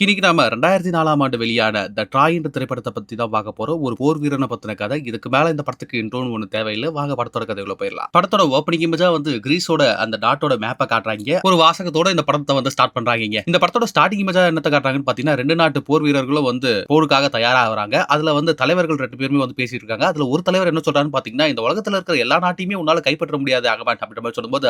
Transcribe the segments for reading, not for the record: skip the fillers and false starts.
இன்னைக்கு நாம 2004ஆம் ஆண்டு வெளியான த ட்ராய் என்ற திரைப்படத்த பத்தி தான் பார்க்க போறோம். ஒரு போர் வீரன பத்தின கதை. இதுக்கு மேல இந்த படத்துக்கு இன்ட்ரோன்னு ஒண்ணு தேவையில்ல. வாங்க படத்தோட கதைக்குள்ள போயிரலாம். படத்தோட ஓப்பனிங் இமேஜா வந்து கிரீஸோட அந்த நாட்டோட மேப்ப காட்டுறாய்ங்க. ஒரு வாசகத்தோட இந்த படத்த வந்து ஸ்டார்ட் பண்றாய்ங்க. இந்த படத்தோட ஸ்டார்ட்டிங் இமேஜா என்னத்த காட்டுறாங்கன்னு பார்த்தீங்கன்னா, 2 நாட்டு போர் வீரர்களும் வந்து போருக்காக தயாராகுறாங்க. அதுல வந்து தலைவர்கள் 2 பேருமே வந்து பேசிட்டு இருக்காங்க. அதுல ஒரு தலைவர் என்ன சொல்றாருன்னு பார்த்தீங்கன்னா, இந்த உலகத்துல இருக்கிற எல்லா நாட்டையுமே உன்னால கைப்பற்ற முடியாது ஆகமாட் அப்படின்ற மாரி சொல்லும்போது,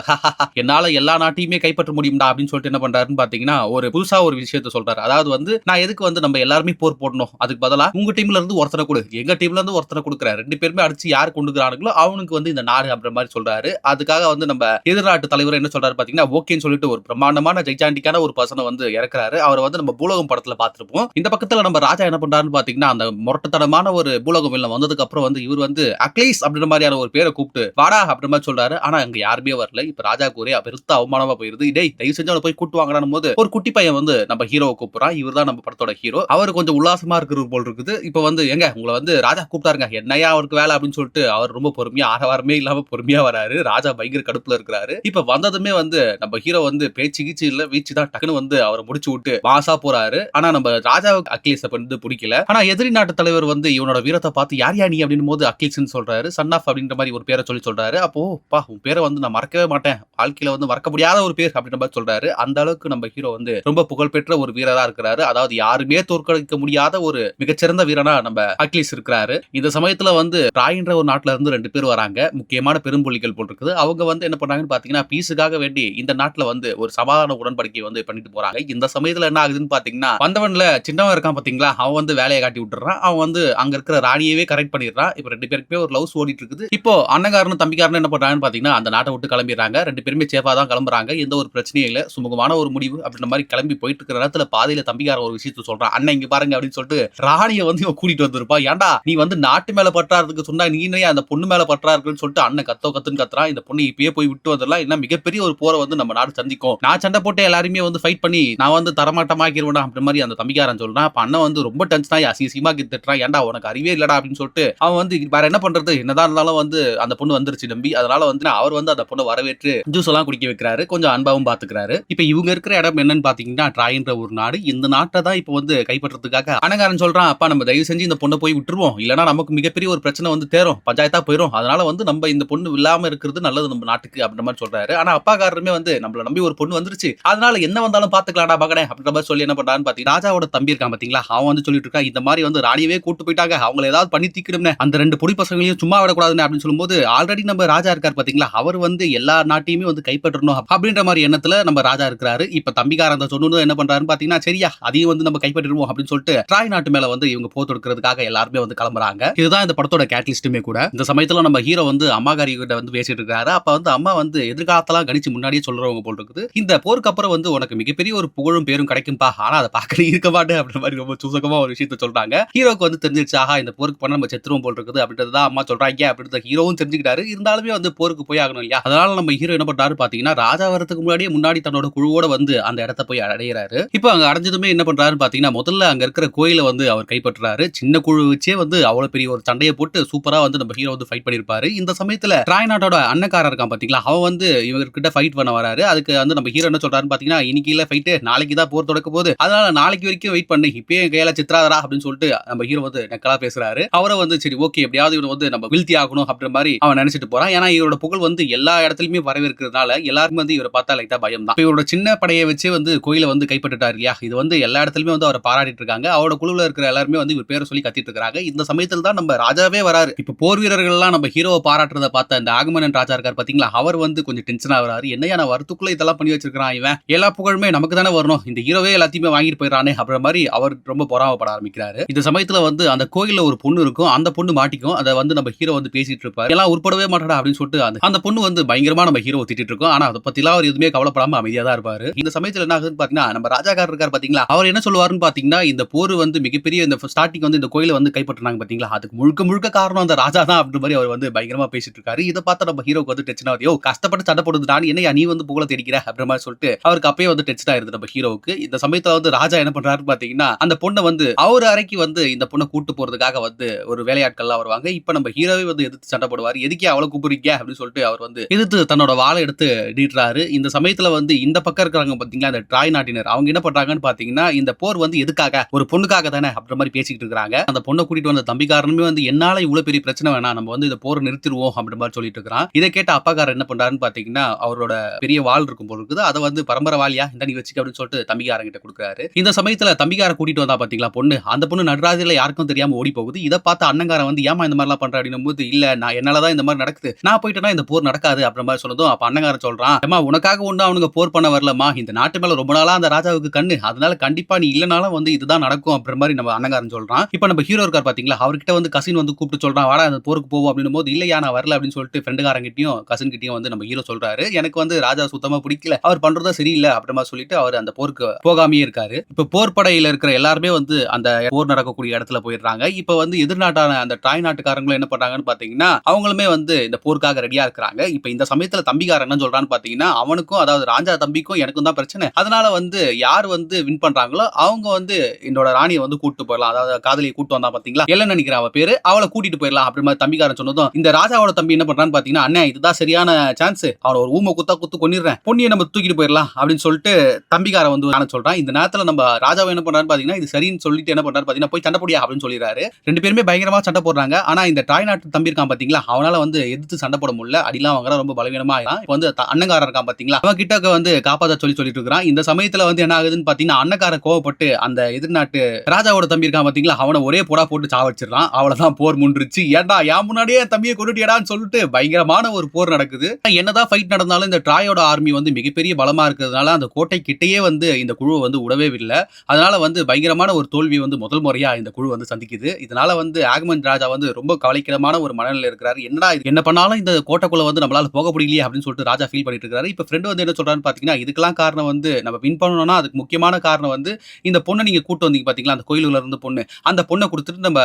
என்னால எல்லா நாட்டையுமே கைப்பற்ற முடியும்டா அப்படின்னு சொல்லிட்டு என்ன பண்றாருன்னு பார்த்தீங்கன்னா, ஒரு புதுசா ஒரு விஷயத்த சொல்றாரு. அதாவது வந்து நான் எதுக்கு வந்து நம்ம எல்லாருமே போர் போடணும். அதுக்கு பதிலா உங்க டீம்ல இருந்து ஒருத்தனை குடு. எங்க டீம்ல இருந்து ஒருத்தனை குடுக்குறேன். 2 பேருமே அடிச்சு யார் கொண்டுக்குறானுங்களோ அவனுக்கு வந்து இந்த நாடு அப்படின்ற மாரி சொல்றாரு. அதுக்காக வந்து நம்ம எதிர்நாட்டு தலைவர் என்ன சொல்றாரு பாத்தீங்கன்னா, ஓகேன்னு சொல்லிட்டு ஒரு பிரம்மாண்டமான ஜெய்சாண்டிக்கான ஒரு பர்சனை வந்து இறக்குறாரு. அவரை வந்து நம்ம பூலோகம் படத்துல பார்த்திருப்போம். இந்த பக்கத்துல நம்ம ராஜா என்ன பண்றாருன்னு பாத்தீங்கன்னா, அந்த முரட்டுத்தனமான ஒரு பூலோகம் வில்லன் வந்ததுக்கு அப்புறம் வந்து இவர் வந்து அக்லீஸ் அப்படின்ற மாதிரியான ஒரு பேரை கூப்பிட்டு வாடா அப்படின்ற மாதிரி சொல்றாரு. ஆனா அங்க யாருமே வரல. இப்ப ராஜாக்கு ஒரே பெருத்த அவமானமா போயிருது. டேய் தயவு செஞ்சு அவனை போய் கூட்டு வாங்கடான்னும் போது ஒரு குட்டி பையன் வந்து நம்ம ஹீரோவை கூப்பிடுறான். இவர் தான் நம்ம படத்தோட ஹீரோ. அவர் கொஞ்சம் உல்லாசமா இருக்கிறது போல் இருக்குது. இப்ப வந்து எங்க உங்களை வந்து ராஜா கூப்பிட்டாருங்க. என்னையா அவருக்கு வேலை அப்படின்னு சொல்லிட்டு அவர் ரொம்ப பொறுமையா ஆரவாரமே இல்லாம பொறுமையா வராரு. ராஜா பயங்கர கடுப்புல இருக்கிறாரு. இப்ப வந்ததுமே வந்து நம்ம ஹீரோ வந்து பேச்சு கீச்சு இல்ல வீச்சு தான் டக்குன்னு வந்து அவரை முடிச்சு விட்டு மாசா போறாரு. ஆனா நம்ம ராஜாவுக்கு அக்லீஸ வந்து பிடிக்கல. ஆனா எதிரி நாட்டு தலைவர் வந்து இவனோட வீரத்தை பார்த்து யார் யா நீ அப்படின்னு போது அக்லீஸ்ன்னு சொல்றாரு. சன் ஆஃப் அப்படின்ற மாதிரி ஒரு பேரை சொல்லி சொல்றாரு. அப்போ பா உன் பேரை வந்து நான் மறக்கவே மாட்டேன். வாழ்க்கையில வந்து மறக்க முடியாத ஒரு பேர் அப்படின்ற மாதிரி சொல்றாரு. அந்த அளவுக்கு நம்ம ஹீரோ வந்து ரொம்ப புகழ்பெற்ற ஒரு வீரரா இருக்கிறாரு. அதாவது யாருமே தோற்கடிக்க முடியாத ஒரு மிகச்சிறந்த வீரனா நம்ம அக்லீஸ் இருக்கிறாரு. இந்த சமயத்துல வந்து ட்ராய்ன்ற ஒரு நாட்டுல இருந்து 2 பேர் வராங்க. முக்கியமான பெரும்புள்ளிகள் போல் இருக்குது. அவங்க வந்து என்ன பண்றாங்கன்னு பாத்தீங்கன்னா, பீஸுக்காக வேண்டி இந்த நாட்டுல வந்து ஒரு சமாதான உடன்படிக்கை வந்து பண்ணிட்டு போறாங்க. இந்த சமயத்துல என்ன ஆகுதுன்னு பாத்தீங்கன்னா, வந்தவன்ல சின்னவன் இருக்கான் பாத்தீங்களா, அவன் வந்து வேலையை காட்டி விட்டுறான். அவன் வந்து அங்க இருக்கிற ராணியவே கரெக்ட் பண்ணிடுறான். இப்ப 2 பேருக்குமே ஒரு லவ்ஸ் ஓடிட்டு இருக்குது. இப்போ அண்ணங்காரனும் தம்பிக்காரனும் என்ன பண்றாங்கன்னு பாத்தீங்கன்னா, அந்த நாட்டை விட்டு கிளம்பிடுறாங்க. 2 பேருமே சேஃபா தான் கிளம்புறாங்க. எந்த ஒரு பிரச்சனையும் இல்ல. சுமூகமான ஒரு முடிவு அப்படின்ற மாதிரி கிளம்பி போயிட்டு இருக்கிற நேரத்துல பாதையில தம்பிக்காரன் ஒரு விஷயத்த சொல்றான். அண்ணன் இங்க பாருங்க அப்படின்னு சொல்லிட்டு ராணிய வந்து இவன் கூட்டிட்டு வந்திருப்பா. ஏன்டா நீ வந்து நாட்டு மேல பற்றாறதுக்கு சொன்னா நீனே அந்த பொண்ணு மேல பற்றா இருக்குன்னு சொல்லிட்டு அண்ணன் கத்துன்னு கத்துறான். இந்த பொண்ணு இப்பயே போய் விட்டு வந்துடலாம். என்ன மிகப்பெரிய ஒரு போரை வந்து நம்ம நாடு சந்திக்கும். நான் சண்டை போட்டு எல்லாருமே வந்து ஃபைட் பண்ணி நான் வந்து தரமாட்டமாக்கிடுவேன் அப்படி மாதிரி அந்த தம்பிக்காரன் சொல்றான். அப்ப அண்ணன் வந்து ரொம்ப டென்ஷன் ஆகி அசிங்கமா திட்டுறான். ஏன்டா உனக்கு அறிவே இல்லடா அப்படின்னு சொல்லிட்டு அவன் வந்து வேற என்ன பண்றது, என்னதான் இருந்தாலும் வந்து அந்த பொண்ணு வந்துருச்சு நம்பி. அதனால வந்து அவர் வந்து அந்த பொண்ணை வரவேற்று ஜூஸ் எல்லாம் குடிக்க வைக்கிறாரு. கொஞ்சம் அன்பாவும் பாத்துக்கிறாரு. இப்ப இவங்க இருக்கிற இடம் என்னன்னு பாத்தீங்கன்னா ட்ராய்ன்ற ஒரு நாடு. இந்த நாட்டை தான் இப்ப வந்து கைப்பற்றதுக்காக அண்ணங்காரன் சொல்றான், அப்பா நம்ம தயவு செஞ்சு இந்த பொண்ணை போய் விட்டுருவோம். இல்லனா நமக்கு மிகப்பெரிய ஒரு பிரச்சனை வந்து தேரும். பஞ்சாயத்தா போயிரும். அதனால வந்து நம்ம இந்த பொண்ணு இல்லாம இருக்கிறது நல்லது நம்ம நாட்டுக்கு அப்படின்ற மாதிரி சொல்றாரு. ஆனா அப்பாக்காரருமே வந்து நம்மள நம்பி ஒரு பொண்ணு வந்துருச்சு. அதனால என்ன வந்தாலும் பாத்துக்கலாம்டா மகனே அப்படின்ற மாதிரி சொல்லி என்ன பண்றான்னு பாத்தீங்கன்னா, ராஜாவோட தம்பி இருக்கான் பாத்தீங்களா, அவன் வந்து சொல்லிட்டு இருக்கான், இந்த மாதிரி வந்து ராணியவே கூட்டு போயிட்டாங்க. அவங்கள ஏதாவது பண்ணி தீக்கிடும்னே. அந்த 2 பொடி பசங்களையும் சும்மா விடக்கூடாதுன்னு அப்படின்னு சொல்லும்போது, ஆல்ரெடி நம்ம ராஜா இருக்கார் பாத்தீங்களா, அவர் வந்து எல்லா நாட்டையுமே வந்து கைப்பற்றணும் அப்படின்ற மாதிரி எண்ணத்துல நம்ம ராஜா இருக்கிறாரு. இப்ப தம்பிக்காரன் சொன்னது என்ன பண்றாருன்னு பாத்தீங்கன்னா, சரியா அதையும் வந்து நம்ம கைப்பற்றிடுவோம் அப்படின்னு சொல்லிட்டு ட்ராய் நாட்டு மேல வந்து இவங்க போர் தொடுக்கிறதுக்காக எல்லாருமே வந்து கிளம்புறாங்க. இதுதான் இந்த படத்தோட கேட்டலிஸ்டுமே கூட. இந்த சமயத்துல நம்ம ஹீரோ வந்து அம்மாகாரி கிட்ட வந்து பேசிட்டு இருக்காரு. அப்ப வந்து அம்மா வந்து எதிர்காலத்தெல்லாம் கணிச்சு முன்னாடியே சொல்றவங்க போல் இருக்குது. இந்த போருக்கு அப்புறம் வந்து உனக்கு மிகப்பெரிய ஒரு புகழும் பேரும் கிடைக்கும்பா. ஆனா அதை பார்க்க நீ இருக்க மாட்டே அப்படின்ற மாதிரி ரொம்ப சூசகமா ஒரு விஷயத்த சொல்றாங்க. ஹீரோக்கு வந்து தெரிஞ்சிருச்சு, ஆஹா இந்த போருக்கு பண்ண நம்ம செத்துருவோம் போல் இருக்குது அப்படின்றதான் அம்மா சொல்றாங்க அப்படின்றத ஹீரோவும் தெரிஞ்சுக்கிட்டாரு. இருந்தாலுமே வந்து போருக்கு போய் ஆகணும் இல்லையா, அதனால நம்ம ஹீரோ என்ன பண்றாரு பாத்தீங்கன்னா, ராஜா வரதுக்கு முன்னாடி தன்னோட குழுவோட வந்து அந்த இடத்த போய் அடையிறாரு. இப்போ அங்க அடைஞ்சதுமே என்ன பண்றாருன்னு பாத்தீங்கன்னா, முதல்ல அங்க இருக்கிற கோயிலை வந்து அவர் கைப்பற்றாரு. சின்ன குழு வச்சே வந்து அவ்வளவு பெரிய ஒரு சண்டையை போட்டு சூப்பரா வந்து நம்ம ஹீரோ வந்து ஃபைட் பண்ணிருப்பாரு. இந்த சமயத்துல ட்ராய் நாட்டோட அண்ணக்காரர் இருக்கான் பாத்தீங்களா, அவன் வந்து இவர்கிட்ட ஃபைட் பண்ண வராரு. அதுக்கு வந்து நம்ம ஹீரோ என்ன சொல்றாருன்னு பாத்தீங்கன்னா, இன்னைக்கு இல்ல ஃபைட், நாளைக்கு தான் போர் தொடக்க போகுது. அதனால நாளைக்கு வரைக்கும் வெயிட் பண்ணு, இப்பயே என் கையில சித்ராதரா அப்படின்னு சொல்லிட்டு நம்ம ஹீரோ வந்து நக்கலா பேசுறாரு. அவரை வந்து சரி ஓகே எப்படியாவது இவனை வந்து நம்ம வீழ்த்தி ஆகணும் அப்படின்ற மாதிரி அவன் நினைச்சிட்டு போறான். ஏன்னா இவரோட புகழ் வந்து எல்லா இடத்துலயுமே வரவேற்கிறதுனால எல்லாருமே வந்து இவரை பார்த்தா லைட்டா பயம் தான். இவரோட சின்ன படையை வச்சு வந்து கோயிலை வந்து கைப்பற்றிட்டாரு இல்லையா, இது வந்து எல்லா இடத்துலயுமே வந்து அவரை பாராட்டிட்டு இருக்காங்க. அவரோட குழுல இருக்கிற எல்லாருமே வந்து இவர் பேரை சொல்லி கத்திட்டு இருக்காங்க. இந்த சமயத்துல தான் நம்ம ராஜாவே வராரு. இப்ப போர் வீரர்கள் எல்லாம் நம்ம ஹீரோவை பாராட்டுறத பார்த்த அந்த ஆகமனன் ராஜா இருக்கார் பாத்தீங்களா, அவர் வந்து கொஞ்சம் டென்ஷன் ஆகுறாரு. என்னையா நான் வரத்துக்குள்ள இதெல்லாம் பண்ணி வச்சிருக்கான் இவன், எல்லா புகழுமே நமக்கு தானே வரணும், இந்த ஹீரோவே எல்லாத்தையுமே வாங்கிட்டு போயிடறானே அப்படின்ற மாதிரி அவர் ரொம்ப பொறாமப்பட ஆரம்பிக்கிறாரு. இந்த சமயத்துல வந்து அந்த கோயில்ல ஒரு பொண்ணு இருக்கும். அந்த பொண்ணு மாட்டிக்கும். அதை வந்து நம்ம ஹீரோ வந்து பேசிட்டு இருப்பாரு. எல்லாம் உட்படவே மாட்டாடா அப்படின்னு சொல்லிட்டு அந்த பொண்ணு வந்து பயங்கரமா நம்ம ஹீரோ திட்டிட்டு இருக்கும். ஆனா அதை பத்திலாம் அவர் எதுவுமே கவலைப்படாம அமைதியா தான் இருப்பாரு. இந்த சமயத்துல என்ன ஆகுதுன்னு பாத்தீங்கன்னா, நம்ம ராஜாக்காரர் இருக்கார் பாத்தீங்களா, அவர் என்ன சொல்லுவாருன்னு பாத்தீங்கன்னா, இந்த போர் வந்து மிகப்பெரிய இந்த ஸ்டார்டிங் வந்து இந்த கோயிலை வந்து கைப்பற்றினாங்க பாத்தீங்களா, அதுக்கு முழுக்க காரணம் அந்த ராஜா தான் அப்படின்ற மாதிரி அவர் வந்து பயங்கரமா பேசிட்டு இருக்காரு. இதை பார்த்து நம்ம ஹீரோக்கு வந்து டென்ஷன் ஆகுது. யோ கஷ்டப்பட்டு சண்டை போடுது நான் என்ன நீ வந்து புகழ தேடிக்கிற அப்படின்ற மாதிரி சொல்லிட்டு அவருக்கு அப்பயே வந்து டென்ஷன் ஆயிருது நம்ம ஹீரோவுக்கு. இந்த சமயத்துல வந்து ராஜா என்ன பண்றாருன்னு பாத்தீங்கன்னா, அந்த பொண்ணை வந்து அவர் அறைக்கு வந்து இந்த பொண்ணை கூட்டு போறதுக்காக வந்து ஒரு வேலையாட்கள்லாம் வருவாங்க. இப்ப நம்ம ஹீரோவே வந்து எதிர்த்து சண்டை போடுவாரு. எதுக்கே அவளை கூப்பிடுறீங்க அப்படின்னு சொல்லிட்டு அவர் வந்து எதிர்த்து தன்னோட வாளை எடுத்து நீட்டுறாரு. இந்த சமயத்துல வந்து இந்த பக்கம் இருக்கிறாங்க பாத்தீங்களா, அந்த ட்ராய் நாட்டினர் அவங்க என்ன பண்றாங்கன்னு பாத்தீங்கன்னா இந்த போர் வந்து எதுக்காக, ஒரு பொண்ணுக்காக தானே அப்படின்ற மாதிரி பேசிக்கிட்டு இருக்காங்க. அந்த பொண்ணை கூட்டிட்டு வந்த தம்பிக்காரனுமே வந்து என்னால இவ்வளவு பெரிய பிரச்சனை வேணாம், நம்ம வந்து இந்த போரை நிறுத்திடுவோம் அப்படின்ற மாதிரி சொல்லிட்டு இருக்கான். இதை கேட்ட அப்பாக்காரர் என்ன பண்றாருன்னு பாத்தீங்கன்னா அவரோட பெரிய வாள் இருக்கும் போல இருக்குது, அதை வந்து பரம்பரை வாளியா இந்த நீ வச்சுக்க அப்படின்னு சொல்லிட்டு தம்பிக்காரன் கிட்ட கொடுக்குறாரு. இந்த சமயத்துல தம்பிக்கார கூட்டிட்டு வந்தா பாத்தீங்களா பொண்ணு, அந்த பொண்ணு நடுராத்திரில யாருக்கும் தெரியாம ஓடி போகுது. இதை பார்த்து அண்ணங்காரன் வந்து ஏமா இந்த மாதிரிலாம் பண்ற அப்படின்னும் போது, இல்ல நான் என்னாலதான் இந்த மாதிரி நடக்குது, நான் போயிட்டேன்னா இந்த போர் நடக்காது அப்படின்ற மாதிரி சொன்னதும் அப்ப அண்ணங்காரன் சொல்றான், ஏமா உனக்காக ஒண்ணு அவனுங்க போர் பண்ண வரலமா, இந்த நாட்டு மேல ரொம்ப நாளா அந்த ராஜாவுக்கு கண்ணு, அதனால கண்டிப்பா நீ இல்லனாலும் வந்து இதுதான் நடக்கும் அப்படின்ற மாதிரி நம்ம அண்ணங்காரன் சொல்றான். இப்ப நம்ம ஹீரோ இருக்கார் பாத்தீங்களா, அவர்கிட்ட வந்து கசின் வந்து கூப்பிட்டு சொல்றான், வாடா அந்த போருக்கு போவோம் அப்படின்னும் போது, இல்லையா நான் வரல அப்படின்னு சொல்லிட்டு ஃப்ரெண்டுக்காரங்கிட்டயும் கசின் கிட்டயும் வந்து நம்ம ஹீரோ சொல்றாரு, எனக்கு வந்து ராஜா சுத்தமா பிடிக்கல, அவர் பண்றதா சரியில்லை அப்படின்ற மாதிரி சொல்லிட்டு அவர் அந்த போருக்கு போகாமே இருக்காரு. இப்ப போர் படையில இருக்கிற எல்லாருமே வந்து அந்த போர் நடக்கக்கூடிய இடத்துல போயிடுறாங்க. இப்ப வந்து எதிர்நாட்டான அந்த ட்ராய் நாட்டுக்காரங்களும் என்ன பண்றாங்கன்னு பாத்தீங்கன்னா அவங்களுமே வந்து இந்த போருக்காக ரெடியா இருக்காங்க. இப்ப இந்த சமயத்துல தம்பிக்காரன் என்ன சொல்றான்னு பாத்தீங்கன்னா, அவனுக்கும் அதாவது ராஜா தம்பிக்கும் எனக்கும் தான் பிரச்சனை, அதனால வந்து யார் வந்து வின் பண்றாங்களோ அவங்க வந்து என்னோட ராணியை வந்து கூட்டிட்டு போயிடலாம், அதாவது காதலியை கூட்டு வந்தா பாத்தீங்களா எல்லாம் நினைக்கிற அவ பேரு, அவளை கூட்டிட்டு போயிடலாம் அப்படி மாதிரி தம்பிக்காரன் சொன்னதும் இந்த ராஜாவோட தம்பி என்ன பண்றான்னு பாத்தீங்கன்னா, அண்ணே இதுதான் சரியான சான்ஸ், அவன ஒரு ஊமை குத்தா குத்து கொன்னிடுறேன், பொண்ணியை நம்ம தூக்கிட்டு போயிடலாம் அப்படின்னு சொல்லிட்டு தம்பிக்காரன் வந்து சொல்றான். இந்த நேரத்துல நம்ம ராஜாவை என்ன பண்றான்னு பாத்தீங்கன்னா இது சரின்னு சொல்லிட்டு என்ன பண்றாரு பாத்தீங்கன்னா, போய் சண்டை போடியா அப்படின்னு சொல்லிடுறாரு. ரெண்டு பேருமே பயங்கரமா சண்டை போடுறாங்க. ஆனா இந்த ட்ராய் நாட்டு தம்பி இருக்கான் பாத்தீங்களா, அவனால வந்து எதிர்த்து சண்டை போட முடியல, அடிலாம் வாங்குற ரொம்ப பலவீனமா ஆயிடும். இப்போ வந்து அண்ணங்காரன் இருக்கான் பாத்தீங்களா, அவன் கிட்ட வந்து காப்பாத்த சொல்லிட்டு இருக்கான். இந்த சமயத்துல வந்து என்ன ஆகுதுன்னு பாத்தீங்கன்னா அண்ணக்காரன் கோவப்பட்டு அந்த எதிர்நாட்டு ராஜாவோட தம்பி இருக்கான் பாத்தீங்களா, அவனை ஒரே போடா போட்டு சாவடிச்சிடறான். அவ்வளவுதான் போர் முன்றுச்சு. ஏன்டா என் முன்னாடியே தம்பியை கொண்டுட்டியடான்னு சொல்லிட்டு பயங்கரமான ஒரு போர் நடக்குது. என்னதான் ஃபைட் நடந்தாலும் இந்த ட்ராயோட ஆர்மி வந்து மிகப்பெரிய பலமா இருக்கிறதுனால அந்த கோட்டை கிட்டேயே வந்து இந்த குழு வந்து உடவே இல்லை. அதனால வந்து பயங்கரமான ஒரு தோல்வி வந்து முதல் முறையா இந்த குழு வந்து சந்திக்குது. இதனால வந்து ஆகமன் ராஜா வந்து ரொம்ப கவலைக்கிடமான ஒரு மனநிலையில இருக்கிறாரு. என்னடா என்ன பண்ணாலும் இந்த கோட்டைக்குள்ள வந்து நம்மளால போக முடியலையே அப்படின்னு சொல்லிட்டு ராஜா ஃபீல் பண்ணிட்டு இருக்காரு. இப்ப ஃப்ரெண்ட் வந்து என்ன சொல்றான்னு பாத்தீங்கன்னா, இதுக்கெல்லாம் காரணம் வந்து நம்ம வின் பண்ணணும்னா அதுக்கு முக்கியமான காரணம் வந்து இந்த பொண்ணை நீங்க கூட்டு வந்தீங்க பாத்தீங்களா, அந்த கோயிலுல இருந்து பொண்ணு, அந்த பொண்ணை கொடுத்துட்டு நம்ம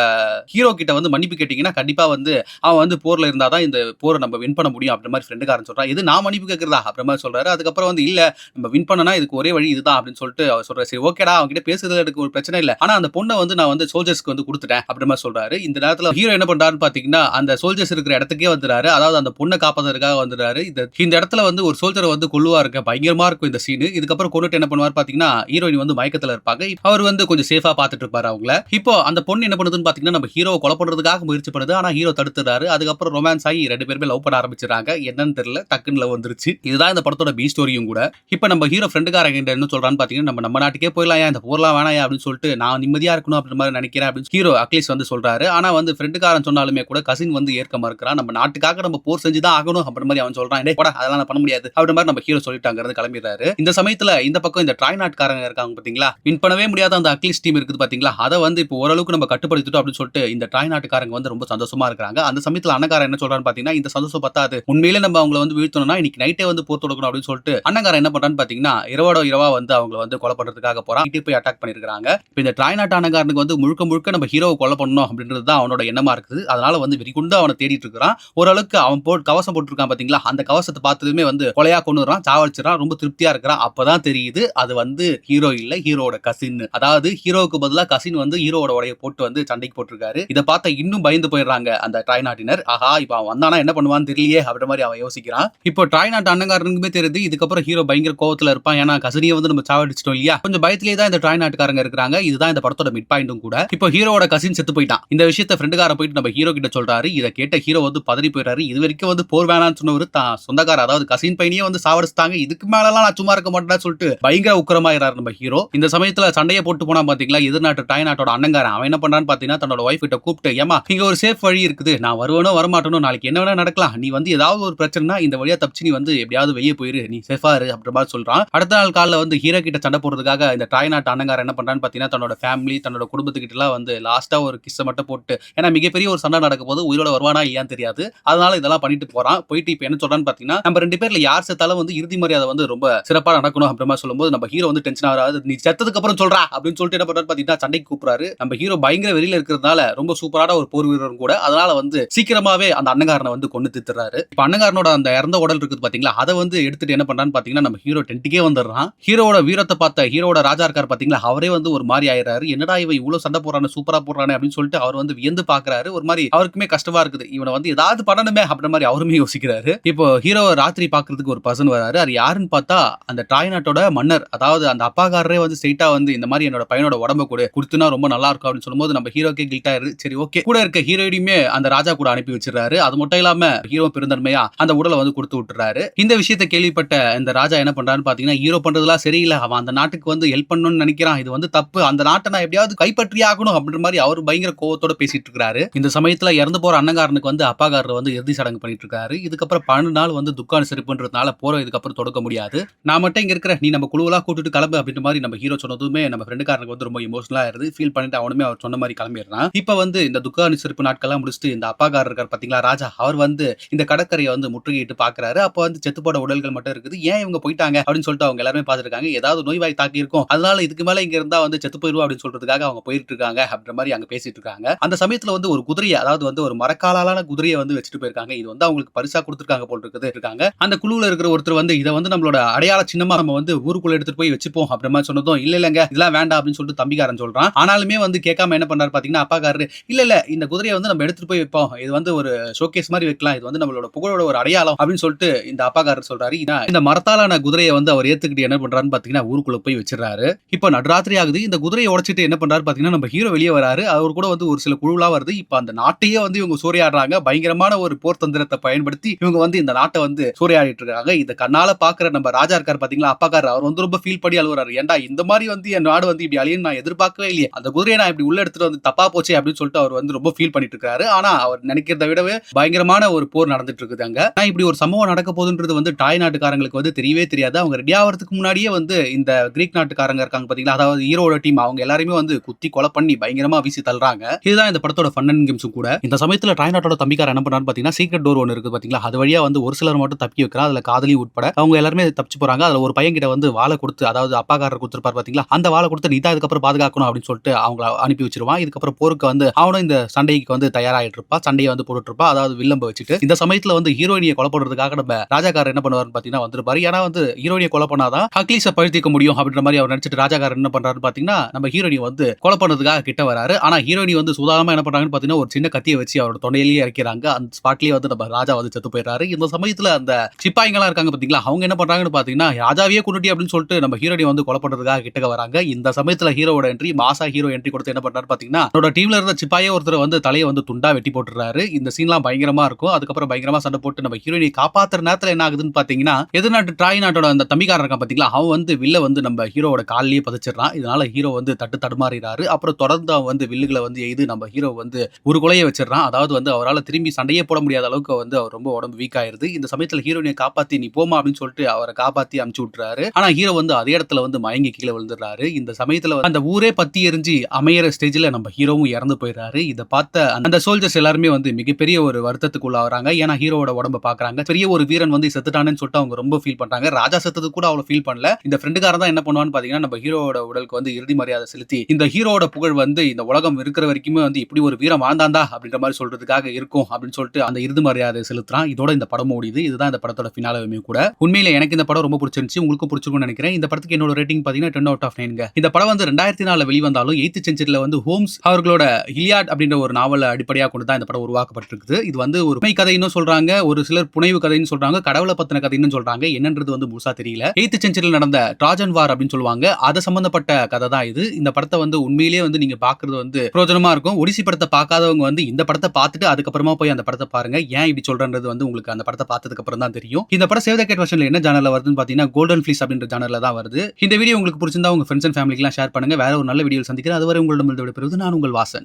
ஹீரோ கிட்ட வந்து மன்னிப்பு கேட்டீங்கன்னா கண்டிப்பா வந்து அவன் வந்து போர்ல இருந்தாதான் இந்த போரை நம்ம வின் பண்ண முடியும் அப்படின்ற மாதிரி ஃப்ரெண்டுக்காரன் சொல்றான். இது நான் மன்னிப்பு கேட்கறதா அப்படின்ற மாதிரி சொல்றாரு. அதுக்கப்புறம் வந்து இல்ல நம்ம வின் பண்ணனா இதுக்கு ஒரே வழி இதுதான் அப்படின்னு சொல்லிட்டு அவர் சொல்றாரு. சரி ஓகேடா, அவங்க கிட்ட பேசுறது எனக்கு ஒரு பிரச்சனை இல்ல, ஆனா அந்த பொண்ணை வந்து நான் வந்து சோல்ஜர்ஸ்க்கு வந்து கொடுத்துட்டேன் அப்படி மாதிரி சொல்றாரு. இந்த நேரத்துல ஹீரோ என்ன பண்றாருன்னு பாத்தீங்கன்னா அந்த சோல்ஜர்ஸ் இருக்கிற இடத்துக்கே வந்துறாரு. அதாவது அந்த பொண்ணை காப்பாத்துறதுக்காக வந்துறாரு. இந்த இடத்துல வந்து ஒரு சோல்ஜரை வந்து கொல்லுவாருங்க. பயங்கரமா இருக்கும் இந்த சீன். இதுக்கப்புறம் கொண்டுட்டு என்ன பண்ணுவார் பாத்தீங்கன்னா ஹீரோயின் வந்து மயக்கத்துல இருப்பாங்க. அவர் வந்து கொஞ்சம் சேஃபா பாத்துட்டு இருப்பாரு அவங்கள. இப்போ அந்த பொண்ணு என்ன பண்ணுதுன்னு பாத்தீங்கன்னா நம்ம ஹீரோவை கொலை பண்றதுக்காக முயற்சி பண்ணுது. ஆனா ஹீரோ தடுத்துறாரு. அதுக்கப்புறம் ரொமான்ஸ் ஆகி ரெண்டு பேருமே லவ் பண்ண ஆரம்பிச்சிடறாங்க. என்னன்னு தெரியல, டக்குன்னு லவ் வந்துருச்சு. இதுதான் இந்த படத்தோட பி ஸ்டோரியும் கூட. இப்போ நம்ம ஹீரோ ஃப்ரெண்டுக்காரங்க என்ன சொல்றான்னு பாத்தீங்கன்னா, நம்ம நாட்டுக்கே போயிடலாம், இந்த போர்லாம் வேணாம் அப்படின்னு சொல்லிட்டு நான் நிம்மதியா இருக்கணும் அப்படின்ற மாதிரி நினைக்கிறேன் அப்படின்னு ஹீரோ அக்லிஸ் வந்து சொல்றாரு. ஆனா வந்து ஃப்ரெண்டுக்காரன் சொன்னாலுமே கூட கசின் வந்து ஏற்க மறுக்கிறான். நம்ம நாட்டுக்காக நம்ம போர் செஞ்சுதான் ஆகணும் அப்படின்ற மாதிரி அவன் சொல்றான். டேய் போடா அதெல்லாம் பண்ண முடியாது அப்படின்ற மாதிரி நம்ம ஹீரோ சொல்லிட்டாங்க கிளம்பிடுறாரு. இந்த சமயத்துல இந்த பக்கம் இந்த ட்ராய் நாட்டுக்காரங்க இருக்காங்க பாத்தீங்களா, வின் பண்ணவே முடியாத அந்த அக்லிஸ் டீம் இருக்குது பாத்தீங்களா, அதை வந்து இப்போ ஓரளவுக்கு நம்ம கட்டுப்படுத்திட்டோம் அப்படின்னு சொல்லிட்டு இந்த ட்ராய் நாட்டுக்காரங்க வந்து ரொம்ப சந்தோஷமா இருக்காங்க. அந்த சமயத்துல அண்ணக்காரன் என்ன சொல்றான்னு பாத்தீங்கன்னா, இந்த சந்தோஷம் பத்தாது, உண்மையிலே நம்ம அவங்களை வந்து வீழ்த்தணும்னா இன்னைக்கு நைட்டே வந்து போர் தொடக்கணும் அப்படின்னு சொல்லிட்டு அண்ணங்காரன் என்ன பண்றான்னு பாத்தீங்கன்னா இரவோட இரவா வந்து அவங்களை வந்து கொலை பண்றதுக்காக போறான். வீட்டுக்கு போய் அட்டாக் பண்ணிருக்காங்க. இப்போ இந்த ட்ராய் நாட்டு அண்ணங்காரனுக்கு வந்து முழுக்க முழுக்க நம்ம ஹீரோவை கொலை பண்ணணும் அப்படின்றது தான் அவனோட எண்ணமா இருக்குது. அதனால வந்து வெறிகுண்டு அவனை தேடிட்டு இருக்கான். ஓரளவுக்கு அவன் கவசம் போட்டுருக்கான் பாத்தீங்களா, அந்த கவசத்தை பார்த்ததுமே வந்து கொலையா கொண்டுறான், சாவடிச்சிடறான். ரொம்ப திருப்தியா இருக்கிறான். அப்பதான் தெரியுது அது வந்து ஹீரோ இல்ல, ஹீரோட கசின். அதாவது ஹீரோவுக்கு பதிலா கசின் வந்து ஹீரோட உடைய போட்டு வந்து சண்டைக்கு போட்டிருக்காரு. இதை பார்த்த இன்னும் பயந்து போயிடுறாங்க அந்த ட்ராய் நாட்டினர். ஆஹா இப்ப அவன் வந்தானா என்ன பண்ணுவான்னு தெரியலையே அப்படின்ற மாதிரி அவன் யோசிக்கிறான். இப்போ ட்ராய் நாட்டு அண்ணங்காரனுக்குமே தெரியுது இதுக்கப்புறம் ஹீரோ பயங்கர கோவத்துல இருப்பான். ஏன்னா கசினியை வந்து நம்ம சாவடிச்சிட்டோம் இல்லையா, கொஞ்சம் பயத்திலே தான் இந்த ட்ராய் நாட்டுக்காரங்க இருக்காங்க. இதுதான் இந்த படத்தோட மிட் பாயிண்டும் கூட. இப்போ ஹீரோட கசின் செத்து போயிட்டான். இந்த விஷயத்தை ஃப்ரெண்டுக்காரன் போயிட்டு நம்ம ஹீரோ கிட்ட சொல்றாரு. இதை கேட்ட ஹீரோ வந்து பதறி போயிடுறாரு. இது வரைக்கும் வந்து போர் வேணான்னு சொன்னவரு தான் சொந்தக்கார அதாவது கசின் பையனையே வந்து சாவடிச்சிட்டாங்க, இதுக்கு மேலலாம் நான் சும்மா இருக்க மாட்டேன்னு சொல்லிட்டு பயங்கர உக்கிரமாயிராரு நம்ம ஹீரோ. இந்த சமயத்துல சண்டையை போட்டு போனா பாத்தீங்களா எதிர்நாட்டு ட்ராய் நாட்டோட அண்ணங்காரன் அவன் என்ன பண்றான்னு பாத்தீங்கன்னா தன்னோட ஒய்ஃப் கிட்ட கூப்பிட்டு, ஏமா இங்க ஒரு சேஃப் வழி இருக்குது, நான் வருவனோ வரமாட்டேனோ, நாளைக்கு என்ன வேணா நடக்கலாம், நீ வந்து ஏதாவது ஒரு பிரச்சனைனா இந்த வழியா தப்பிச்சு நீ வந்து எப்படியாவது வெளியே போயிரு, நீ சேஃபா இரு அப்படின்ற மாதிரி சொல்றான். அடுத்த நாள் காலைல வந்து ஹீரோ கிட்ட சண்டை போடுறதுக்காக இந்த ட்ராய் நாட்டு அண்ணங்காரன் என்ன பண்றான்னு பாத்தீங்கன்னா தன்னோட ஃபேமிலி தன்னோட குடும்பத்துக்கிட்ட எல்லாம் வந்து லாஸ்டா ஒரு கிஸ்ஸை மட்டும் போட்டு, ஏன்னா மிகப்பெரிய ஒரு சண்டை நடக்கும் போது உயிரோட வருவானா இல்லையான்னு தெரியாது, அதனால இதெல்லாம் பண்ணிட்டு போறான். போயிட்டு இப்ப என்ன சொல்றான்னு பாத்தீங்கன்னா நம்ம ரெண்டு பேர்ல யார் செத்தாலும் வந்து இறுதி மரியாதை வந்து ரொம்ப சிறப்பா நடக்கணும் அப்படின்ற மாதிரி சொல்லும்போது நம்ம ஹீரோ வந்து டென்ஷன் ஆகாது, நீ செத்ததுக்கு அப்புறம் சொல்றா அப்படின்னு சொல்லிட்டு என்ன பண்றாரு பாத்தீங்கன்னா சண்டைக்கு கூப்பிடுறாரு. நம்ம ஹீரோ பயங்கர வெளியில இருக்கிறதுனால ரொம்ப சூப்பரான ஒரு போர் வீரரும் கூட, அதனால வந்து சீக்கிரமாவே அந்த அண்ணங்காரனை வந்து கொண்டு தித்துறாரு. இப்ப அண்ணங்காரனோட அந்த இறந்த உடல் இருக்குது பாத்தீங்களா, அதை வந்து எடுத்துட்டு என்ன பண்றான்னு பாத்தீங்கன்னா நம்ம ஹீரோ டென்ட்டுக்கே வந்துடுறான். ஹீரோட வீரத்தை பார்த்த ஹீரோட ராஜா இருக்கார் பாத்தீங்களா, அவரே வந்து ஒரு மாதிரி ஆயிடுறாரு. என்னடா இவன் இவ்வளவு சண்டை போறானே சூப்பரா போடுறானே அப்படின்னு சொல்லிட்டு அவர் வந்து வியந்து பாக்குறாரு. ஒரு மாதிரி அவருக்குமே கஷ்டமா இருக்குது, இவனை வந்து ஏதாவது பண்ணணுமே அப்படின்ற மாதிரி அவருமே யோசிக்கிறாரு. இப்போ ஹீரோ ராத்திரி பாக்குறதுக்கு ஒரு பர்சன் வராரு. அது யாருன்னு பார்த்தா அந்த ட்ராய் நாட்டோட மன்னர், அதாவது அந்த அப்பாகார அப்பாக்காரரே வந்து ஸ்ட்ரெயிட்டா வந்து இந்த மாதிரி என்னோட பையனோட உடம்ப கொடுத்துனா ரொம்ப நல்லா இருக்கும் அப்படின்னு சொல்லும்போது நம்ம ஹீரோக்கே கில்ட் ஆயிருது. சரி ஓகே, கூட இருக்க ஹீரோயினுமே அந்த ராஜா கூட அனுப்பி வச்சிடறாரு. அது மட்டும் இல்லாம ஹீரோ பெருந்தன்மையா அந்த உடலை வந்து கொடுத்து விட்டுறாரு. இந்த விஷயத்தை கேள்விப்பட்ட இந்த ராஜா என்ன பண்றாருன்னு பாத்தீங்கன்னா, ஹீரோ பண்றதுலாம் சரியில்லை, அவன் அந்த நாட்டுக்கு வந்து ஹெல்ப் பண்ணணும்னு நினைக்கிறான், இது வந்து தப்பு, அந்த நாட்டை நான் எப்படியாவது கைப்பற்றி ஆகணும் அப்படின்ற மாதிரி அவர் பயங்கர கோவத்தோட பேசிட்டு இருக்காரு. இந்த சமயத்துல இறந்து போற அண்ணங்காரனுக்கு வந்து அப்பாக்காரர் வந்து இறுதி சடங்கு பண்ணிட்டு இருக்காரு. இதுக்கப்புறம் 12 நாள் வந்து துக்கான சிரிப்புன்றதுனால போற இதுக்கப்புறம் தொடக்க முடியாது, நான் மட்டும் இங்க இருக்கிற, நீ நம்ம குழுவெல்லாம் கூட்டிட்டு கிளம்பு அப்படின்ற மாதிரி நம்ம ஹீரோ சொன்னதுமே நம்ம ஃப்ரெண்டுக்காரனுக்கு வந்து ரொம்ப எமோஷனலா ஆயிருது. ஃபீல் பண்ணிட்டு அவனுமே அவர் சொன்ன மாதிரி கிளம்பிடுறான். இப்ப வந்து இந்த துக்கான சிரிப்பு நாட்கள்லாம் முடிச்சுட்டு இந்த அப்பாக்காரர் இருக்கார் பாத்தீங்களா ராஜா, அவர் வந்து இந்த கடற்கரையை வந்து முற்றுகையிட்டு பாக்குறாரு. அப்ப வந்து செத்து போட உடல்கள் மட்டும் இருக்குது, ஏன் இவங்க போயிட்டாங்க அப்படின்னு சொல்லிட்டு அவங்க எல்லாருமே பாத்துருக்காங்க. ஏதாவது நோய்வாய் தாக்கி இருக்கும், அதனால இதுக்கு மேல இங்க இருந்தா வந்து செத்து போயிருவா அப்படின்னு சொல்றதுக்காக அவங்க போயிட்டு இருக்காங்க அப்படின்ற மாதிரி அங்க பேசிட்டு இருக்காங்க. அந்த சமயத்துல வந்து ஒரு குதிரையை, அதாவது வந்து ஒரு மரக்காலான குதிரையை வந்து வச்சுட்டு போயிருக்காங்க. இது வந்து அவங்களுக்கு பரிசா கொடுத்துருக்காங்க போல் இருக்காங்க. அந்த குழுவுல இருக்கிற ஒருத்தர் வந்து இதை வந்து நம்மளோட அடையாள சின்னமா நம்ம வந்து ஊருக்குள்ள எடுத்துட்டு போய் வச்சுப்போம் அப்படின்ற மாதிரி சொன்னதும், இல்லங்க இதெல்லாம் வேண்டாம் அப்படின்னு சொல்லிட்டு தம்பிக்காரன் சொல்றான். ஆனாலுமே வந்து கேட்காம என்ன பண்றாரு பாத்தீங்கன்னா அப்பாக்காரரு, இல்ல இந்த குதிரையை வந்து நம்ம எடுத்துட்டு போய் வைப்போம், இது வந்து ஒரு ஷோகேஸ் மாதிரி வைக்கலாம், இது வந்து நம்மளோட புகழோட ஒரு அடையாளம் அப்படின்னு சொல்லிட்டு இந்த அப்பாக்காரர் சொல்றாரு. இந்த மரத்தாலான குதிரையை வந்து அவர் ஏத்துக்கிட்டு என்ன பண்றாருன்னு பாத்தீங்கன்னா ஊருக்குள்ள போய் வச்சிடறாரு. இப்ப நடுராத்திரி ஆகுது. இந்த குதிரையை உடைச்சிட்டு என்ன பண்றாரு பாத்தீங்கன்னா நம்ம ஹீரோ வெளியே வராரு. அவர் கூட வந்து ஒரு சில குழுவெல்லாம் வருது. இப்ப அந்த நாட்டையே வந்து இவங்க சூறையாடுறாங்க. பயங்கரமான ஒரு போர் தந்திரத்தை பயன்படுத்தி இவங்க வந்து இந்த நாட்டை வந்து சூறையாடிட்டு இருக்காங்க. இத கண்ணால பாக்குற நம்ம ராஜா இருக்கார் பாத்தீங்களா அப்பாக்காரர், அவர் வந்து ரொம்ப ஃபீல் பண்ணி அழுகுறாரு. ஏன்டா இந்த மாதிரி வந்து என் நாடு வந்து இப்படி அழியும் நான் எதிர்பார்க்கவே இல்லையே, அந்த குதிரையை நான் இப்படி உள்ள எடுத்துட்டு வந்து தப்பா போச்சே அப்படின்னு சொல்லிட்டு அவர் வந்து ரொம்ப ஃபீல் பண்ணிட்டு இருக்காரு. ஆனா அவர் நினைக்கிறத விடவே பயங்கரமான ஒரு போர் நடந்துட்டு இருக்குது அங்க. இப்படி ஒரு சம்பவம் நடக்க போகுதுன்றது வந்து டாய் நாட்டுக்காரங்களுக்கு வந்து தெரியவே தெரியாது. அவங்க ரெடி ஆகிறதுக்கு முன்னாடியே வந்து இந்த கிரீக் நாட்டுக்காரங்க இருக்காங்க பாத்தீங்களா, அதாவது ஹீரோட டீம், அவங்க எல்லாருமே வந்து குத்தி கொலை பண்ணி பயங்கரமா வீசி தள்ளுறாங்க. இதுதான் இந்த படத்தோட ஃபன் அண்ட் கேம்ஸும் கூட. இந்த சமயத்துல டாய் நாட்டோட தம்பிக்காரர் என்ன பண்றாரு பாத்தீங்கன்னா, சீக்ரெட் டோர் ஒன்னு இருக்கு பாத்தீங்களா, அது வழியா வந்து ஒரு சிலர் மட்டும் தப்பி வைக்கிறா. அதுல காதலி உட்பட அவங்க எல்லாருமே தப்பிச்சு போறாங்க. அதுல ஒரு பையன் கிட்ட வந்து வாளை கொடுத்து, அதாவது அப்பாக்காரர் கொடுத்திருப்பார் பாத்தீங்களா, அந்த வாளை கொடுத்து நீ தான் இதுக்கப்புறம் பாதுகாக்கணும் அப்படின்னு சொல்லிட்டு அவங்க அனுப்பி வச்சிருவான். இதுக்கப்புறம் போருக்கு வந்து அவனும் இந்த சண்டைக்கு வந்து தயாராகிட்டு இருப்பா, சண்டையை வந்து போட்டுட்டு இருப்பா, அதாவது வில்லம்ப வச்சுட்டு. இந்த சமயத்துல வந்து ஹீரோயினியை கொலை பண்றதுக்காக நம்ம ராஜாக்காரர் என்ன பண்ணுவாருன்னு பாத்தீங்கன்னா வந்திருப்பாரு. ஏன்னா வந்து ஹீரோயினியை கொலை பண்ணாதான் ஹக்லீஸை பழுத்திக்க முடியும் அப்படின்ற மாதிரி அவர் நினைச்சிட்டு ராஜாக்காரர் என்ன பண்றாருன்னு பாத்தீங்கன்னா நம்ம ஹீரோயினை வந்து கொலை பண்றதுக்காக கிட்ட வராரு. ஆனா ஹீரோயினி வந்து சுதாரணமா என்ன பண்றாங்கன்னு பாத்தீங்கன்னா ஒரு சின்ன கத்தியை வச்சு அவரோட தொண்டையிலேயே இறக்கிறாங்க. அந்த ஸ்பாட்லயே வந்து நம்ம ராஜா வந்து செத்து போயிடுறாரு. இந்த சமயத்துல அந்த சிப்பாய்களா இருக்காங்க பாத்தீங்களா, அவங்க என்ன பண்றாங்கன்னு பாத்தீங்கன்னா ராஜாவே கொண்டுட்டி அப்படின்னு சொல்லிட்டு நம்ம ஹீரோயினை வந்து கொலை பண்றதுக்காக கிட்டக்க வராங்க. இந்த சமயத்துல ஹீரோவோட என்ட்ரி, மாசா ஹீரோ என்ட்ரி கொடுத்து என்ன பண்றாரு பாத்தீங்கன்னா அவரோட டீம்ல இருந்த சிப்பாயே ஒருத்தர் வந்து தலையை வந்து துண்டா வெட்டி போட்டுறாரு. இந்த சீன்லாம் பயங்கரமா இருக்கும். அதுக்கப்புறம் பயங்கரமா சண்டை போட்டு நம்ம ஹீரோயினை காப்பாத்துற நேரத்துல என்ன ஆகுதுன்னு பாத்தீங்கன்னா எதிர்நாட்டு ட்ராய் நாட்டோட அந்த தம்பிக்காரன் இருக்கான் பாத்தீங்களா, அவன் வந்து வில்ல வந்து நம்ம ஹீரோவோட காலிலேயே பதிச்சிடறான். இதனால ஹீரோ வந்து தடுமாறிறாரு. அப்புறம் தொடர்ந்து அவன் வந்து வில்லுகளை வந்து எய்து நம்ம ஹீரோ வந்து ஒரு கொலையை வச்சிடறான். அதாவது வந்து அவரால் திரும்பி சண்டையே போட முடியாத அளவுக்கு வந்து அவர் ரொம்ப உடம்பு வீக் ஆயிருது. இந்த சமயத்துல ஹீரோயினை காப்பாத்தி நீ போமா அப்படின்னு சொல்லிட்டு அவரை காப்பாத்தி அனுப்பிச்சு விட்டுறாரு. ஆனா ஹீரோ வந்து அதே இடத்துல வந்து மயங்கி கீழே விழுந்துடுறாரு. இந்த சமயத்துல அந்த ஊரே பத்தி எரிஞ்சு அமையற ஸ்டேஜ்ல நம்ம ஹீரோவும் இறந்து போயிடுறாரு. இதை பார்த்த அந்த சோல்ஜர்ஸ் எல்லாருமே வந்து மிகப்பெரிய ஒரு வருத்தத்துக்குள்ள வராங்க. ஏன்னா ஹீரோவோட உடம்ப பாக்குறாங்க. பெரிய ஒரு வீரன் வந்து செத்துட்டானேன்னு சொல்லிட்டு அவங்க ரொம்ப ஃபீல் பண்றாங்க. ராஜா செத்தது கூட அவ்வளவு ஃபீல் பண்ணல. இந்த ஃப்ரெண்டுக்காரன் தான் என்ன பண்ணுவான்னு பாத்தீங்கன்னா நம்ம ஹீரோவோட உடலுக்கு வந்து இறுதி மரியாதை செலுத்தி இந்த ஹீரோவோட புகழ் வந்து இந்த உலகம் இருக்கிற வரைக்குமே வந்து இப்படி ஒரு வீரம் வாழ்ந்தாண்டா அப்படின்ற மாதிரி சொல்றதுக்காக இருக்கும் அப்படின்னு சொல்லிட்டு அந்த இறுதி மரியாதை செலுத்துறான். இதோட இந்த படம் முடியுது. இதுதான் இந்த படத்தோட ஃபினாலேவுமே கூட. உண்மையில எனக்கு இந்த படம் ரொம்ப பிடிச்சிருந்துச்சு, உங்களுக்கும் பிடிச்சிருக்கும்னு நினைக்கிறேன். இந்த படத்துக்கு என்னோட ரேட்டிங் பாத்தீங்கன்னா 10 out of 9. இந்த படம் வந்து 2004 வெளிவந்தாலும் 8th செஞ்சுரியில வந்து ஹோம்ஸ் அவர்களோட இலியாட் அப்படின்ற ஒரு நாவலை அடிப்படையாக கொண்டு தான் இந்த படம் உருவாக்கப்பட்டிருக்குது. இது வந்து ஒரு உண்மை கதைன்னு சொல்றாங்க, ஒரு சிலர் புனைவு கதைன்னு சொல்றாங்க, கடவுளை பத்தின கதைன்னு சொல்றாங்க. என்னன்றது வந்து முழுசா தெரியல. 8th செஞ்சுரியில நடந்த ட்ராஜன் வார் அப்படின்னு சொல்லுவாங்க, அது சம்பந்தப்பட்ட கதை தான் இது. இந்த படத்தை வந்து உண்மையிலேயே வந்து நீங்க பாக்குறது வந்து பிரயோஜனமா இருக்கும். ஒடிசி படத்தை பார்க்காதவங்க வந்து இந்த படத்தை பார்த்துட்டு அதுக்கப்புறமா போய் அந்த படத்தை பாருங்க. ஏன் இப்படி சொல்றன்றது வந்து உங்களுக்கு அந்த படத்தை பார்த்ததுக்கு அப்புறம் தான் தெரியும். இந்த படம் சேவ் த கேட் வெர்ஷன்ல என்ன ஜானர்ல வருதுன்னு பாத்தீங்கன்னா கோல்டன் ஃபிளீஸ் அப்படின்ற ஜானர்ல தான் வருது. இந்த வீடியோ உங்களுக்கு பிடிச்சிருந்தா உங்க ஃப்ரெண்ட்ஸ் அண்ட் ஃபேமிலிக்கு ஷேர் பண்ணுங்க. வேற ஒரு நல்ல வீடியோ சந்திக்கிறேன். அதுவரை உங்களிடம் விடைபெறுவது நான் உங்கள் வாசன்.